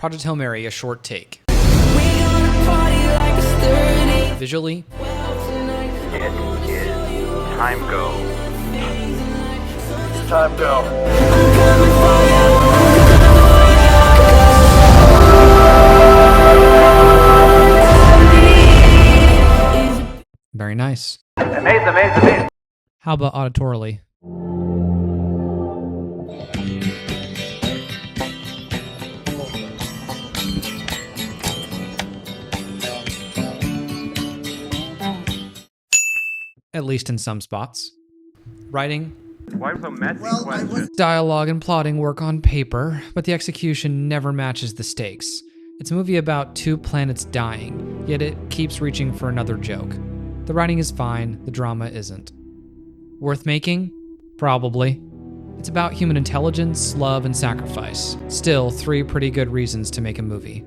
Project Hail Mary, a short take. Visually, It is time go. It's time go. very nice. Amazing. How about auditorily? At least in some spots. Writing, Why so messy question? dialogue, and plotting work on paper, but the execution never matches the stakes. It's a movie about two planets dying, yet it keeps reaching for another joke. The writing is fine, the drama isn't. Worth making? Probably. It's about human intelligence, love, and sacrifice. Still, 3 pretty good reasons to make a movie.